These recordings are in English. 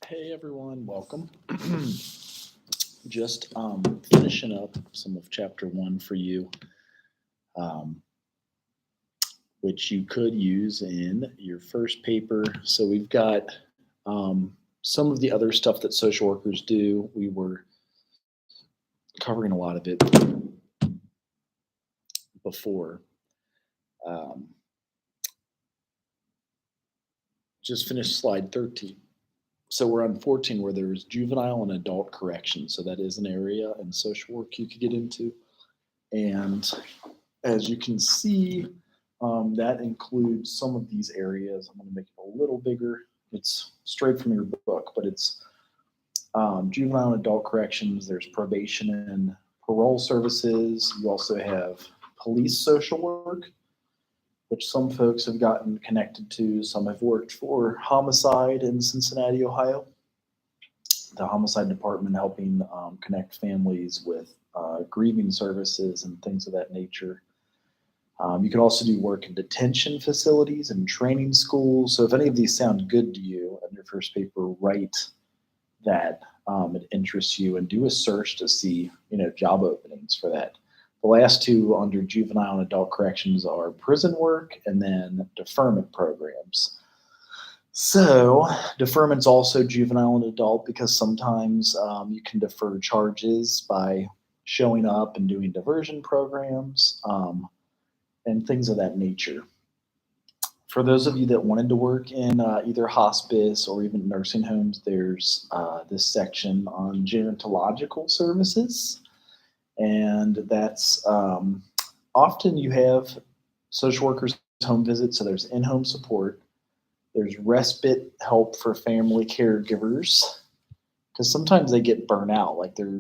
Hey everyone, welcome. Just finishing up some of chapter one for you, um, which you could use in your first paper. So we've got some of the other stuff that social workers do. We were covering a lot of it before. Um, just finished slide 13. So we're on 14 where there's juvenile and adult correction. So that is an area in social work you could get into. And as you can see, that includes some of these areas. I'm going to make it a little bigger. It's straight from your book, but it's juvenile and adult corrections. There's probation and parole services. You also have police social work, which some folks have gotten connected to. Some have worked for homicide in Cincinnati, Ohio. The homicide department helping connect families with grieving services and things of that nature. You can also do work in detention facilities and training schools. So if any of these sound good to you in your first paper, write that it interests you and do a search to see, job openings for that. The last two under juvenile and adult corrections are prison work and then deferment programs. So deferment's also juvenile and adult because sometimes you can defer charges by showing up and doing diversion programs and things of that nature. For those of you that wanted to work in either hospice or even nursing homes, there's this section on gerontological services. And that's often you have social workers home visits, so there's in-home support. There's respite help for family caregivers because sometimes they get burnt out, like they're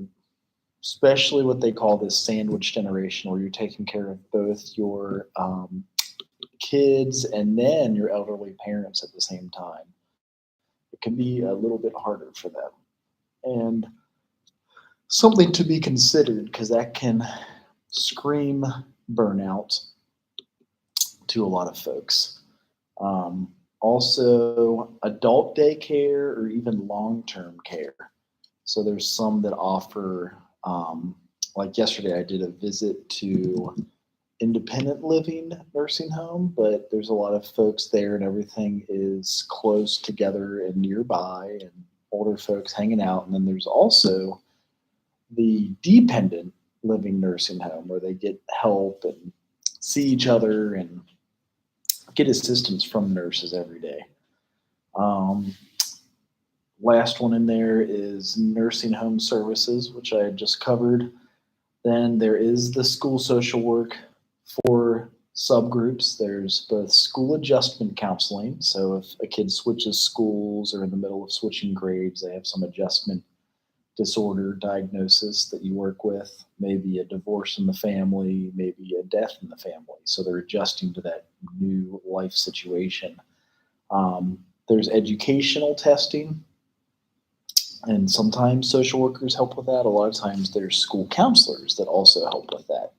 especially what they call this sandwich generation, where you're taking care of both your kids and then your elderly parents at the same time. It can be a little bit harder for them. And something to be considered because that can scream burnout to a lot of folks. Also, adult daycare or even long-term care. So there's some that offer, like yesterday, I did a visit to independent living nursing home, but there's a lot of folks there and everything is close together and nearby and older folks hanging out. And then there's also the dependent living nursing home where they get help and see each other and get assistance from nurses every day. Last one in there is nursing home services, which I had just covered. Then there is the school social work for subgroups. There's both school adjustment counseling. So if a kid switches schools or in the middle of switching grades, they have some adjustment disorder diagnosis that you work with, maybe a divorce in the family, maybe a death in the family. So they're adjusting to that new life situation. There's educational testing, and sometimes social workers help with that. A lot of times there's school counselors that also help with that.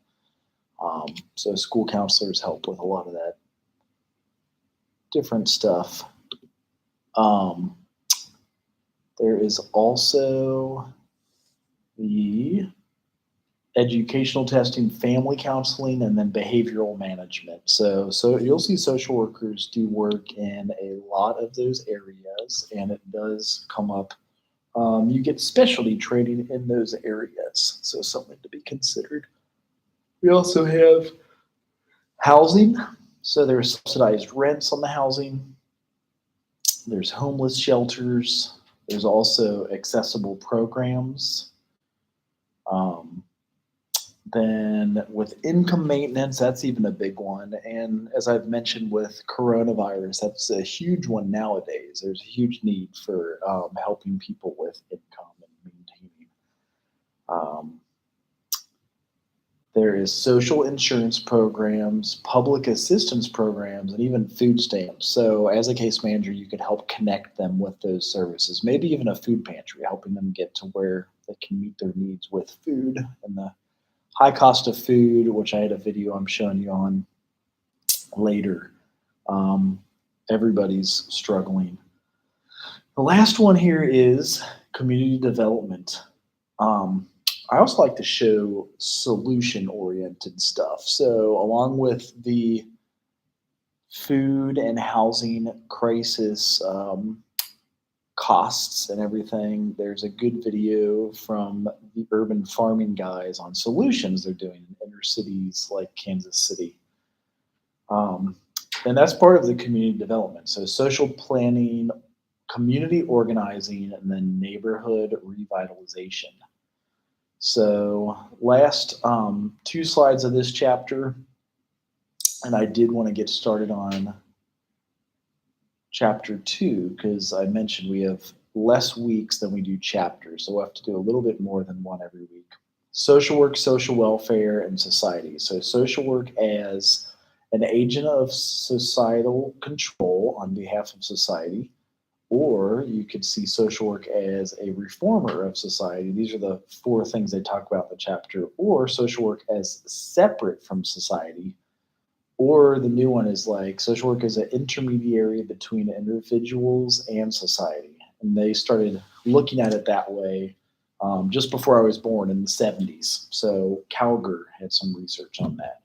So school counselors help with a lot of that different stuff. There is also the educational testing, family counseling, and then behavioral management. So you'll see social workers do work in a lot of those areas, and it does come up. You get specialty training in those areas, so something to be considered. We also have housing. So there's subsidized rents on the housing. There's homeless shelters. There's also accessible programs. Then with income maintenance, that's even a big one. And as I've mentioned with coronavirus, that's a huge one nowadays. There's a huge need for helping people with income and maintaining. There is social insurance programs, public assistance programs, and even food stamps. So as a case manager, you could help connect them with those services, maybe even a food pantry, helping them get to where they can meet their needs with food and the high cost of food, which I had a video I'm showing you on later. Everybody's struggling. The last one here is community development. I also like to show solution oriented stuff. So, along with the food and housing crisis costs and everything, there's a good video from the urban farming guys on solutions they're doing in inner cities like Kansas City. Um, and that's part of the community development. So, social planning, community organizing, and then neighborhood revitalization. So, last two slides of this chapter, and I did want to get started on chapter 2 because I mentioned we have less weeks than we do chapters, so we'll have to do a little bit more than one every week. Social work, social welfare, and society. So, social work as an agent of societal control on behalf of society, or you could see social work as a reformer of society. These are the four things they talk about in the chapter, or social work as separate from society. Or the new one is like social work as an intermediary between individuals and society. And they started looking at it that way just before I was born in the 70s. So Calger had some research on that.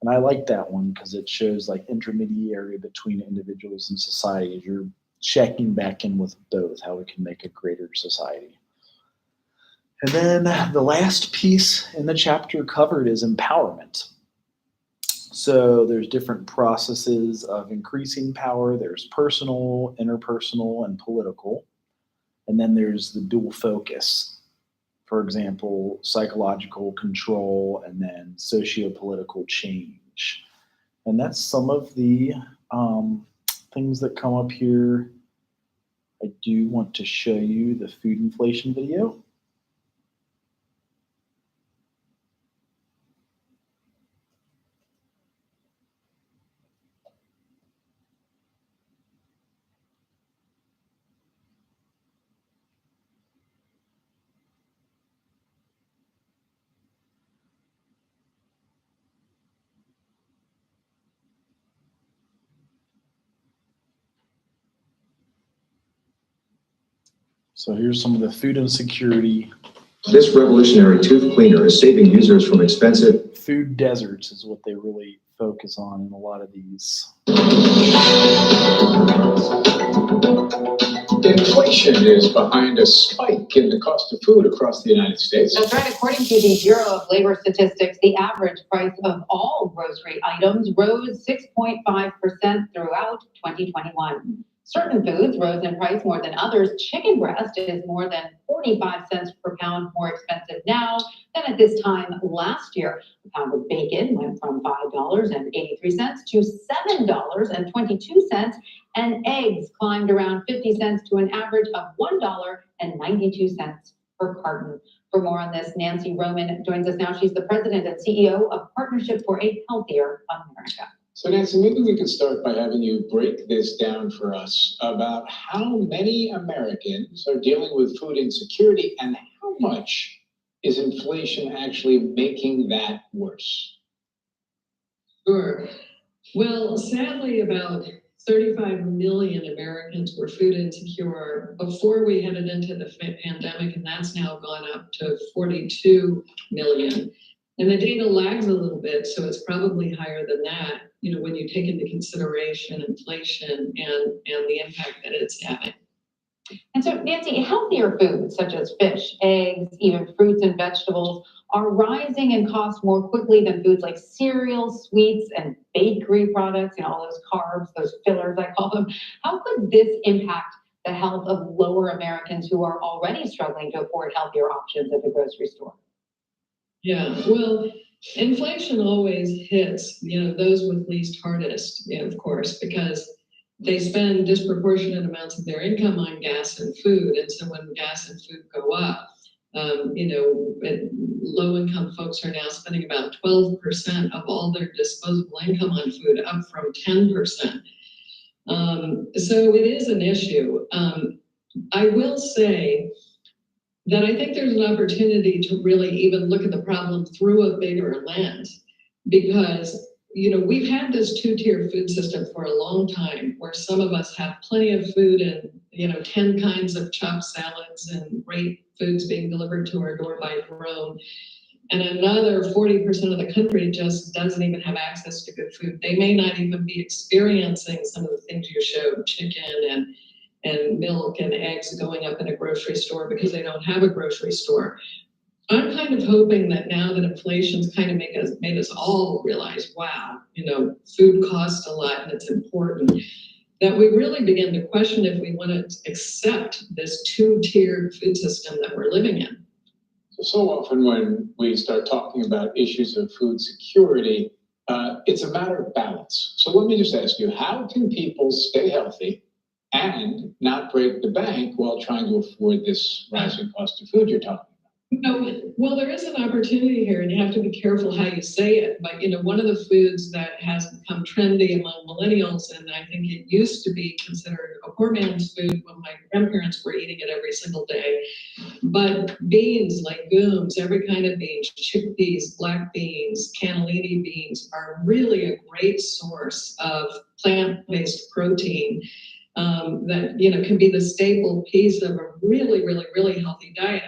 And I like that one because it shows like intermediary between individuals and society as you're checking back in with both, how we can make a greater society. And then the last piece in the chapter covered is empowerment. So there's different processes of increasing power. There's personal, interpersonal, and political. And then there's the dual focus. For example, psychological control and then socio-political change. And that's some of the things that come up here. I do want to show you the food inflation video. So here's some of the food insecurity. This revolutionary tooth cleaner is saving users from expensive food deserts is what they really focus on in a lot of these. Inflation is behind a spike in the cost of food across the United States. That's right. According to the Bureau of Labor Statistics, the average price of all grocery items rose 6.5% throughout 2021. Certain foods rose in price more than others. Chicken breast is more than 45 cents per pound more expensive now than at this time last year. A pound of bacon went from $5.83 to $7.22, and eggs climbed around 50 cents to an average of $1.92 per carton. For more on this, Nancy Roman joins us now. She's the president and CEO of Partnership for a Healthier America. So Nancy, maybe we could start by having you break this down for us about how many Americans are dealing with food insecurity and how much is inflation actually making that worse? Sure. Well, sadly, about 35 million Americans were food insecure before we headed into the pandemic, and that's now gone up to 42 million. And the data lags a little bit, so it's probably higher than that, when you take into consideration inflation and the impact that it's having. And so, Nancy, healthier foods such as fish, eggs, even fruits and vegetables are rising in cost more quickly than foods like cereals, sweets, and bakery products, all those carbs, those fillers, I call them. How could this impact the health of lower Americans who are already struggling to afford healthier options at the grocery store? Yeah, well, inflation always hits, those with least hardest, of course, because they spend disproportionate amounts of their income on gas and food. And so when gas and food go up, low-income folks are now spending about 12% of all their disposable income on food, up from 10%. So it is an issue. I will say that I think there's an opportunity to really even look at the problem through a bigger lens, because we've had this two-tier food system for a long time, where some of us have plenty of food 10 kinds of chopped salads and great foods being delivered to our door by drone. And another 40% of the country just doesn't even have access to good food. They may not even be experiencing some of the things you showed, chicken and milk and eggs going up in a grocery store because they don't have a grocery store. I'm kind of hoping that now that inflation's kind of made us all realize, wow, food costs a lot and it's important, that we really begin to question if we want to accept this two-tiered food system that we're living in. So often when we start talking about issues of food security, it's a matter of balance. So let me just ask you, how can people stay healthy and not break the bank while trying to afford this rising cost of food you're talking about? Well, there is an opportunity here, and you have to be careful how you say it. But one of the foods that has become trendy among millennials, and I think it used to be considered a poor man's food when my grandparents were eating it every single day. But beans, legumes, every kind of beans, chickpeas, black beans, cannellini beans are really a great source of plant-based protein that can be the staple piece of a really, really, really healthy diet.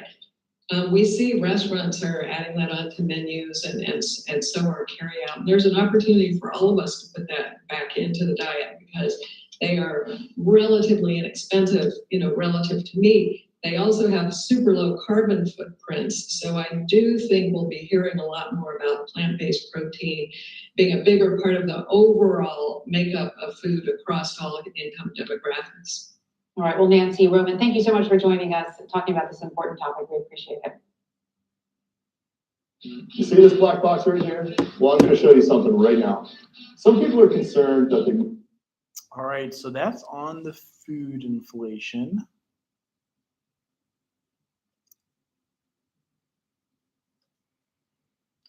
We see restaurants are adding that onto menus and so are carry out. There's an opportunity for all of us to put that back into the diet because they are relatively inexpensive, relative to meat. They also have super low carbon footprints. So I do think we'll be hearing a lot more about plant-based protein being a bigger part of the overall makeup of food across all income demographics. All right, well, Nancy, Roman, thank you so much for joining us and talking about this important topic. We appreciate it. You see this black box right here? Well, I'm going to show you something right now. Some people are concerned that they... All right, so that's on the food inflation.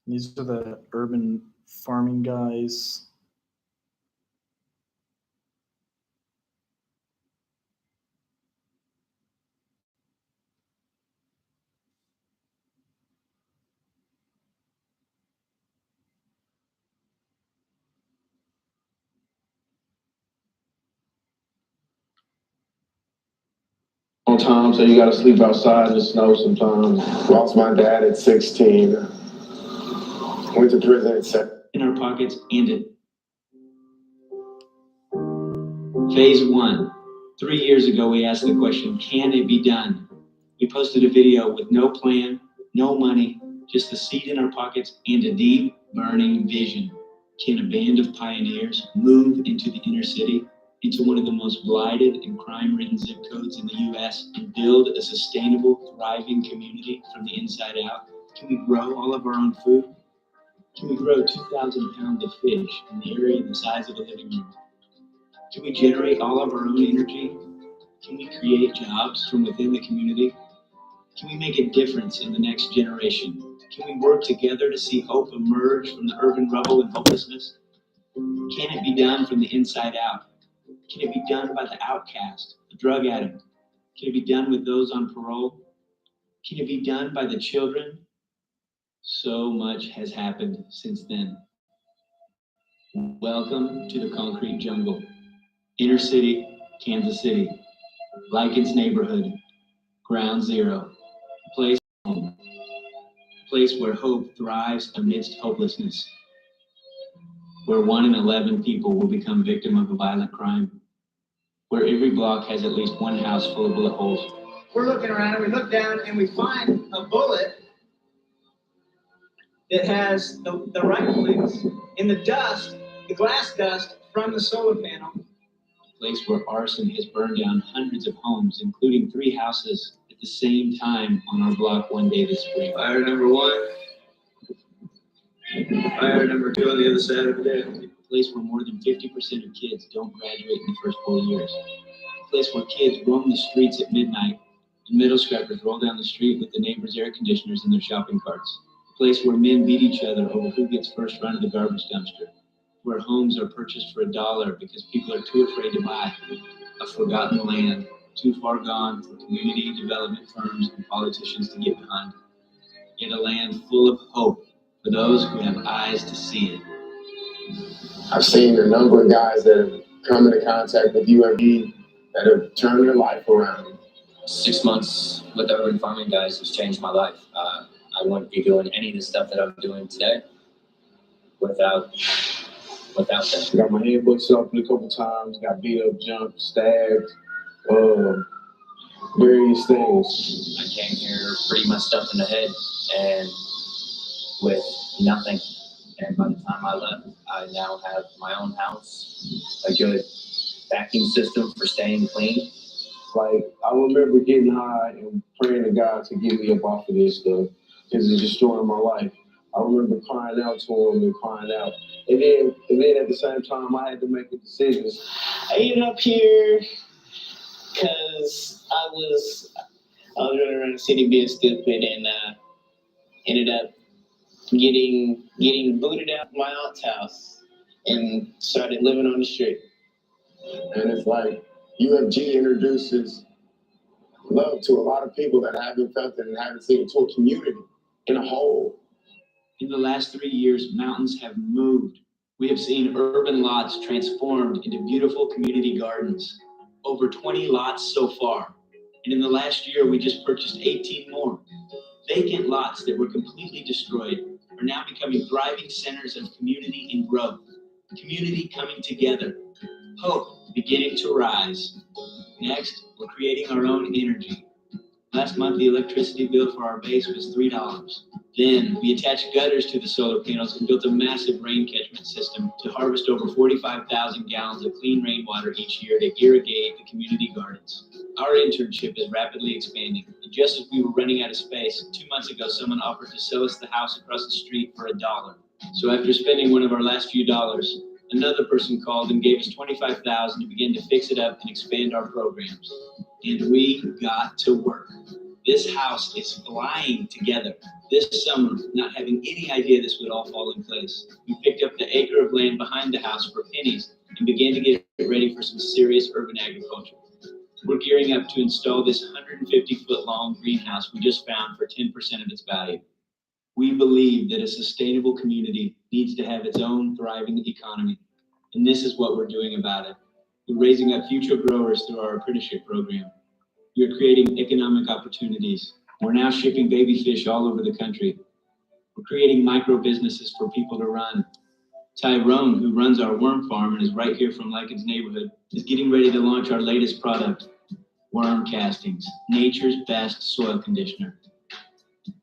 These are the urban farming guys. On time, so you gotta sleep outside in the snow sometimes. Lost my dad at 16. Went to prison at 7. In our pockets and it. Phase 1. 3 years ago, we asked the question, can it be done? We posted a video with no plan, no money, just the seed in our pockets and a deep, burning vision. Can a band of pioneers move into the inner city, into one of the most blighted and crime-ridden zip codes in the U.S. and build a sustainable, thriving community from the inside out? Can we grow all of our own food? Can we grow 2,000 pounds of fish in the area the size of a living room? Can we generate all of our own energy? Can we create jobs from within the community? Can we make a difference in the next generation? Can we work together to see hope emerge from the urban rubble and hopelessness? Can it be done from the inside out? Can it be done by the outcast, the drug addict? Can it be done with those on parole? Can it be done by the children? So much has happened since then. Welcome to the concrete jungle. Inner city, Kansas City. Likens neighborhood. Ground zero. Place home. Place where hope thrives amidst hopelessness. Where 1 in 11 people will become victim of a violent crime. Where every block has at least one house full of bullet holes. We're looking around and we look down and we find a bullet that has the rifle in the dust, the glass dust from the solar panel. A place where arson has burned down hundreds of homes, including 3 houses at the same time on our block one day this spring. Fire number 1. Fire number 2 on the other side of the day. A place where more than 50% of kids don't graduate in the first 4 years. A place where kids roam the streets at midnight and middle scrappers roll down the street with the neighbors' air conditioners in their shopping carts. A place where men beat each other over who gets first run of the garbage dumpster. Where homes are purchased for $1 because people are too afraid to buy. A forgotten land, too far gone for community development firms and politicians to get behind. Yet a land full of hope for those who have eyes to see it. I've seen a number of guys that have come into contact with UMD that have turned their life around. 6 months with the urban farming guys has changed my life. I wouldn't be doing any of the stuff that I'm doing today without them. Got my head busted open a couple times, got beat up, jumped, stabbed, various things. I came here pretty much up in the head and with nothing. And by the time I left, I now have my own house, a good vacuum system for staying clean. Like, I remember getting high and praying to God to get me up off of this stuff because it's destroying my life. I remember crying out to him and crying out. And then at the same time, I had to make a decision. I ended up here because I was running around the city being stupid and ended up getting booted out of my aunt's house and started living on the street. And it's like UFG introduces love to a lot of people that haven't felt it and haven't seen it, to a community in a whole. In the last 3 years, mountains have moved. We have seen urban lots transformed into beautiful community gardens. Over 20 lots so far. And in the last year, we just purchased 18 more. Vacant lots that were completely destroyed are now becoming thriving centers of community and growth. Community coming together. Hope beginning to rise. Next, we're creating our own energy. Last month, the electricity bill for our base was $3. Then, we attached gutters to the solar panels and built a massive rain catchment system to harvest over 45,000 gallons of clean rainwater each year to irrigate the community gardens. Our internship is rapidly expanding, and just as we were running out of space, 2 months ago, someone offered to sell us the house across the street for $1. So after spending one of our last few dollars, another person called and gave us $25,000 to begin to fix it up and expand our programs. And we got to work. This house is flying together. This summer, not having any idea this would all fall in place, we picked up the acre of land behind the house for pennies and began to get ready for some serious urban agriculture. We're gearing up to install this 150-foot-long greenhouse we just found for 10% of its value. We believe that a sustainable community needs to have its own thriving economy, and this is what we're doing about it. We're raising up future growers through our apprenticeship program. We're creating economic opportunities. We're now shipping baby fish all over the country. We're creating micro businesses for people to run. Tyrone, who runs our worm farm and is right here from Lycan's neighborhood, is getting ready to launch our latest product, worm castings, nature's best soil conditioner.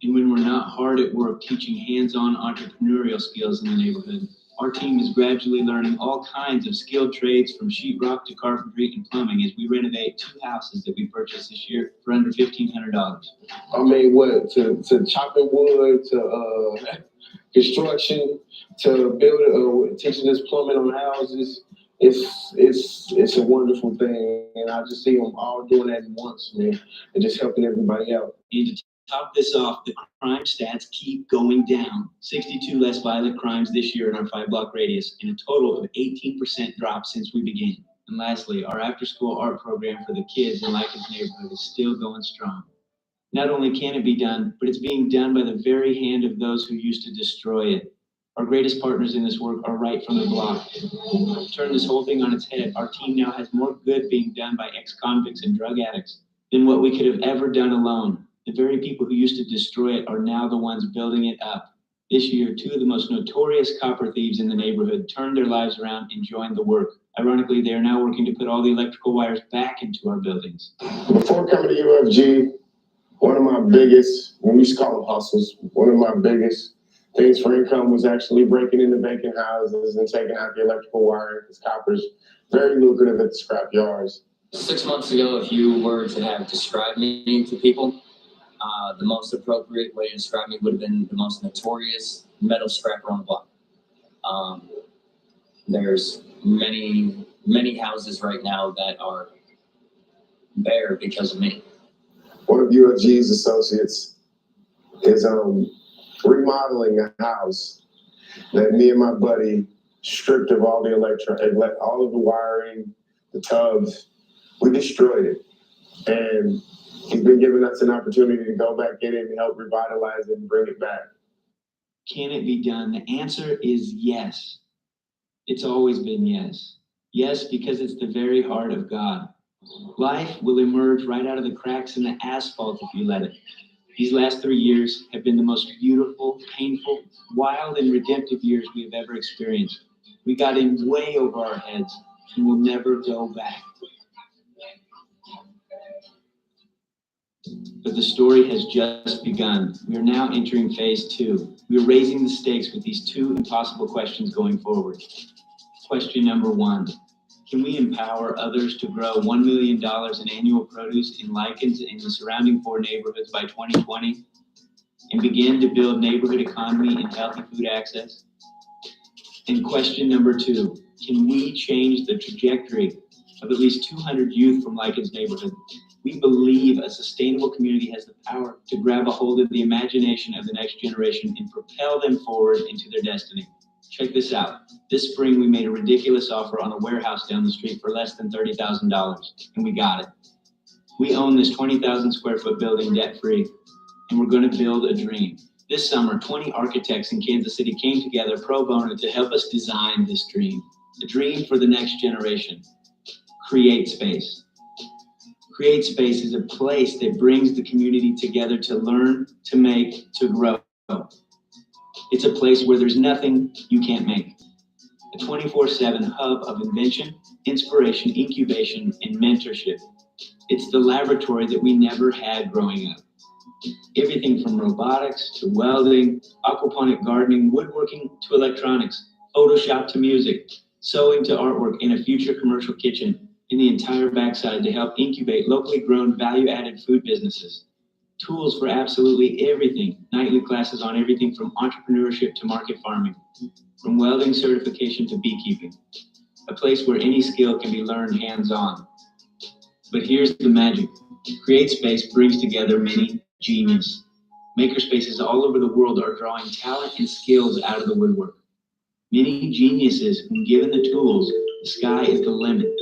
And when we're not hard at work teaching hands-on entrepreneurial skills in the neighborhood, our team is gradually learning all kinds of skilled trades from sheetrock to carpentry and plumbing as we renovate 2 houses that we purchased this year for under $1,500. I mean, to chopping wood, to construction, to building, teaching us plumbing on houses. It's a wonderful thing, and I just see them all doing that at once, man, and just helping everybody out. And to top this off, the crime stats keep going down. 62 less violent crimes this year in our 5-block radius, and a total of 18% drop since we began. And lastly, our after-school art program for the kids in Lycan's neighborhood is still going strong. Not only can it be done, but it's being done by the very hand of those who used to destroy it. Our greatest partners in this work are right from the block. To turn this whole thing on its head, our team now has more good being done by ex-convicts and drug addicts than what we could have ever done alone. The very people who used to destroy it are now the ones building it up. This year, 2 of the most notorious copper thieves in the neighborhood turned their lives around and joined the work. Ironically, they are now working to put all the electrical wires back into our buildings. Before coming to UFG, one of my biggest, when we used to call them hustles, one of my biggest things for income was actually breaking into vacant houses and taking out the electrical wiring, because copper's very lucrative at the scrap yards. 6 months ago, if you were to have described me to people, the most appropriate way to describe me would have been the most notorious metal scrapper on the block. There's many houses right now that are bare because of me. One of UFG's associates is remodeling a house that me and my buddy stripped of all the all of the wiring, the tubs. We destroyed it, and he's been giving us an opportunity to go back in it and help revitalize it and bring it back. Can it be done? The answer is yes. It's always been yes. Yes, because it's the very heart of God. Life will emerge right out of the cracks in the asphalt if you let it. These last 3 years have been the most beautiful, painful, wild, and redemptive years we have ever experienced. We got in way over our heads and will never go back. But the story has just begun. We are now entering phase 2. We are raising the stakes with these 2 impossible questions going forward. Question number 1. Can we empower others to grow $1 million in annual produce in lichens in the surrounding 4 neighborhoods by 2020 and begin to build neighborhood economy and healthy food access? And question number 2, can we change the trajectory of at least 200 youth from Lichens neighborhood? We believe a sustainable community has the power to grab a hold of the imagination of the next generation and propel them forward into their destiny. Check this out. This spring, we made a ridiculous offer on a warehouse down the street for less than $30,000, and we got it. We own this 20,000 square foot building debt-free, and we're going to build a dream. This summer, 20 architects in Kansas City came together pro bono to help us design this dream, a dream for the next generation. Create Space. Create Space is a place that brings the community together to learn, to make, to grow. It's a place where there's nothing you can't make. A 24/7 hub of invention, inspiration, incubation, and mentorship. It's the laboratory that we never had growing up. Everything from robotics to welding, aquaponic gardening, woodworking to electronics, Photoshop to music, sewing to artwork, in a future commercial kitchen in the entire backside to help incubate locally grown value-added food businesses. Tools for absolutely everything. Nightly classes on everything from entrepreneurship to market farming, from welding certification to beekeeping. A place where any skill can be learned hands-on. But here's the magic. Create Space brings together many genius. Makerspaces all over the world are drawing talent and skills out of the woodwork. Many geniuses, when given the tools, the sky is the limit.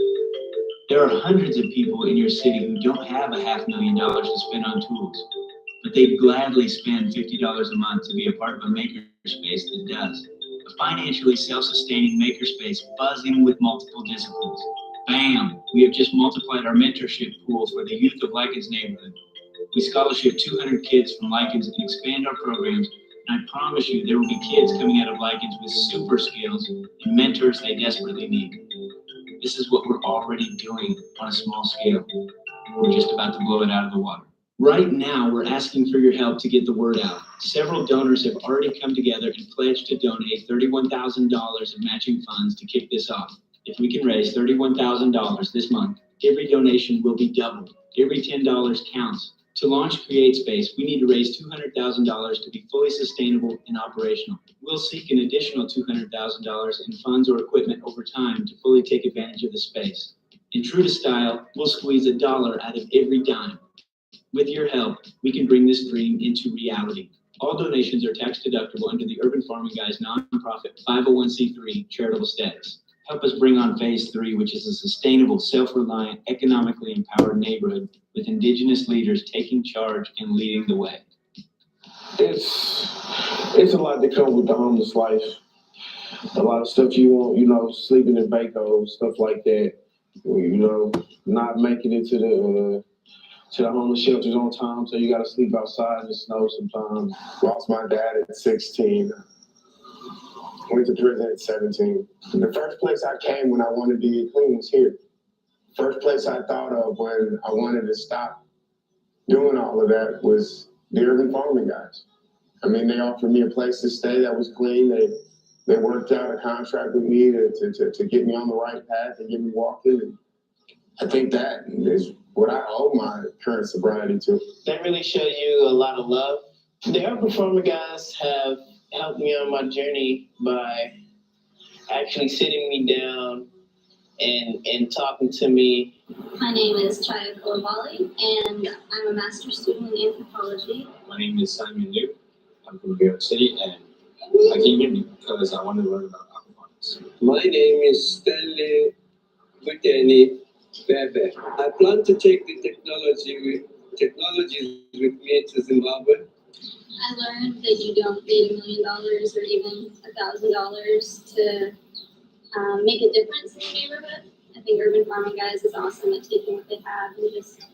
There are hundreds of people in your city who don't have $500,000 to spend on tools, but they'd gladly spend $50 a month to be a part of a makerspace that does. A financially self-sustaining makerspace buzzing with multiple disciplines. Bam! We have just multiplied our mentorship pool for the youth of Lichens neighborhood. We scholarship 200 kids from Lichens and expand our programs, and I promise you there will be kids coming out of Lichens with super skills and mentors they desperately need. This is what we're already doing on a small scale. We're just about to blow it out of the water. Right now, we're asking for your help to get the word out. Several donors have already come together and pledged to donate $31,000 of matching funds to kick this off. If we can raise $31,000 this month, every donation will be doubled. Every $10 counts. To launch Create Space, we need to raise $200,000 to be fully sustainable and operational. We'll seek an additional $200,000 in funds or equipment over time to fully take advantage of the space. In true to style, we'll squeeze $1 out of every dime. With your help, we can bring this dream into reality. All donations are tax deductible under the Urban Farming Guys nonprofit 501c3 charitable status. Help us bring on phase 3, which is a sustainable, self-reliant, economically empowered neighborhood with indigenous leaders taking charge and leading the way. It's a lot that comes with the homeless life. A lot of stuff you want, sleeping in Bacos, stuff like that. Not making it to the homeless shelters on time, so you gotta sleep outside in the snow sometimes. Lost my dad at 16. Went to prison at 17. The first place I came when I wanted to get clean was here. First place I thought of when I wanted to stop doing all of that was the Urban Farming Guys. I mean, they offered me a place to stay that was clean. They worked out a contract with me to get me on the right path and get me walking. And I think that is what I owe my current sobriety to. They really show you a lot of love. The Urban Farming Guys have helped me on my journey by actually sitting me down and talking to me. My name is Chaya Kolabali, and I'm a master's student in anthropology. My name is Simon Liu. I'm from New York City, and I came here because I wanted to learn about aquaponics. My name is Stanley Butani Bebe. I plan to take the technologies with me to Zimbabwe. I learned that you don't need $1 million or even $1,000 to make a difference in the neighborhood. I I think Urban Farming Guys is awesome at taking what they have and just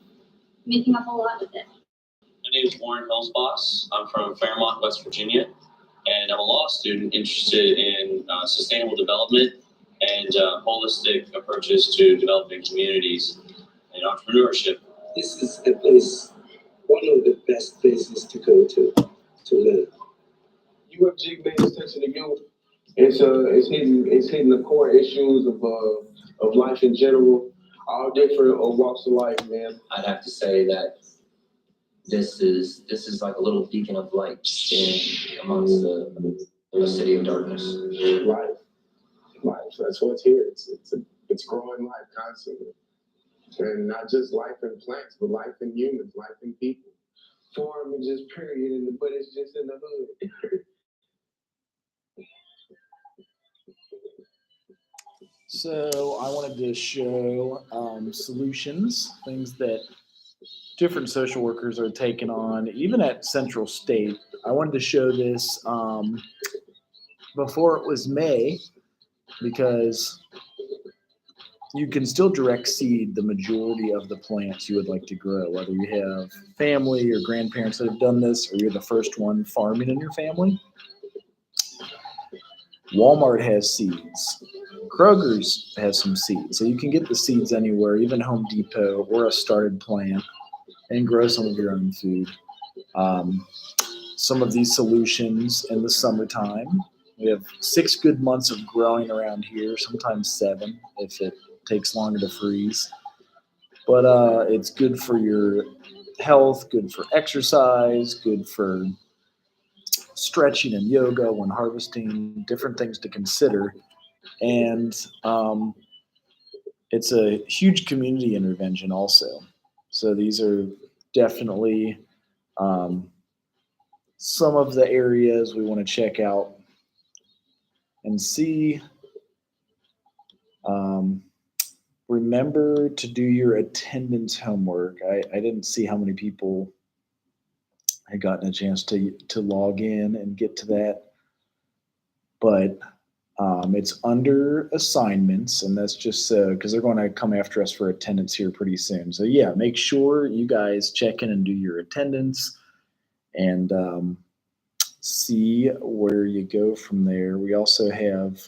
making a whole lot with it. My name is Warren Hillsboss. I'm from Fairmont, West Virginia, and I'm a law student interested in sustainable development and holistic approaches to developing communities and entrepreneurship. This is a place, one of the best places to go to learn. UFG made attention to youth. It's hitting the core issues of life in general, all different walks of life, man. I'd have to say that this is like a little beacon of light amongst the city of darkness. Life. That's what's here. It's growing life constantly, and not just life in plants, but life in humans, life in people. Form and just period, but it's just in the hood. So I wanted to show solutions, things that different social workers are taking on, even at Central State. I wanted to show this before it was May, because you can still direct seed the majority of the plants you would like to grow, whether you have family or grandparents that have done this, or you're the first one farming in your family. Walmart has seeds. Kroger's has some seeds. So you can get the seeds anywhere, even Home Depot or a started plant, and grow some of your own food. Some of these solutions in the summertime, we have 6 good months of growing around here, sometimes 7 if it takes longer to freeze. But it's good for your health, good for exercise, good for stretching and yoga when harvesting, different things to consider. And it's a huge community intervention also. So these are definitely some of the areas we want to check out and see. Remember to do your attendance homework. I didn't see how many people had gotten a chance to log in and get to that. But it's under assignments, and that's just because they're going to come after us for attendance here pretty soon. So yeah, make sure you guys check in and do your attendance and see where you go from there. We also have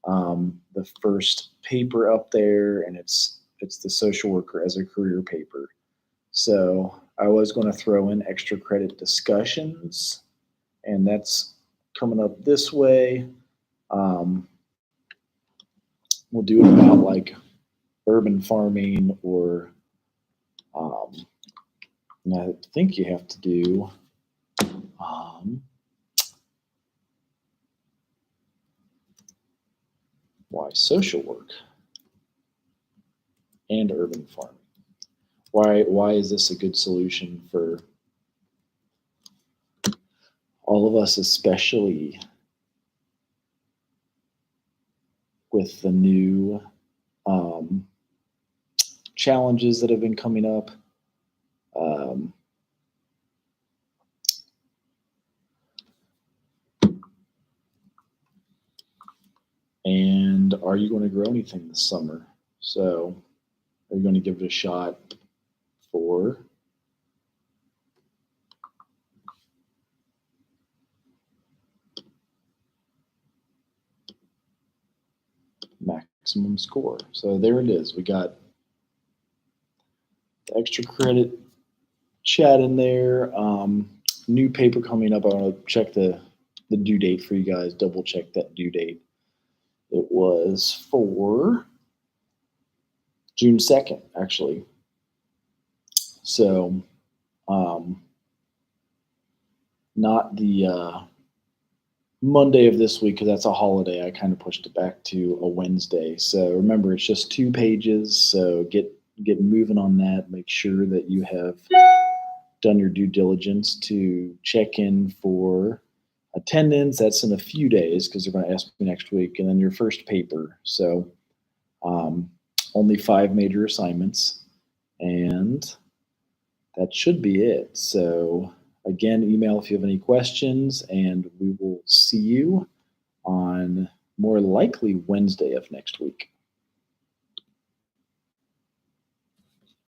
the first paper up there, and it's the social worker as a career paper. So I was going to throw in extra credit discussions, and that's coming up this way. We'll do it about like urban farming, or and I think you have to do why social work and urban farming. Why is this a good solution for all of us, especially with the new challenges that have been coming up? And are you going to grow anything this summer? So are you going to give it a shot for maximum score? So there it is. We got the extra credit chat in there. New paper coming up. I want to check the due date for you guys. Double check that due date. It was for June 2nd, actually. So not the Monday of this week, because that's a holiday. I kind of pushed it back to a Wednesday. So remember, it's just 2 pages. So get moving on that. Make sure that you have done your due diligence to check in for attendance. That's in a few days, because they're going to ask me next week. And then your first paper. So only 5 major assignments, and that should be it. So again, email if you have any questions, and we will see you on more likely Wednesday of next week.